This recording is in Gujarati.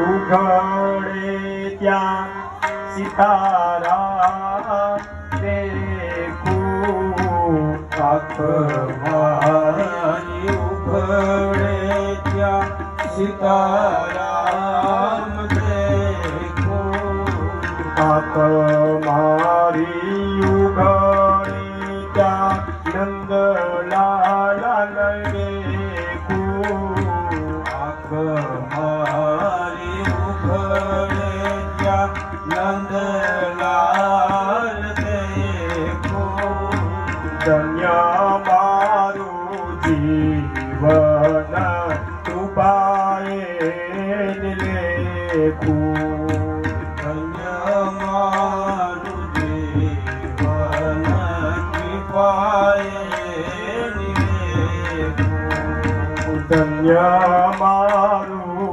ઉઘડે ત્યાં સીતારામ દેખું આંખ મારી ઉઘડે ત્યાં સીતારામ દેખું આંખ મારી ઉઘડે ત્યાં નંદલાલ દેખું આંખ મારી ઉઘડે ત્યાં નંદલાલ દેખું ધન્ય મારું જીવન કૃપાએ લેખું ધન્ય મારું જીવન કૃપાએ નિલેખું ધન્ય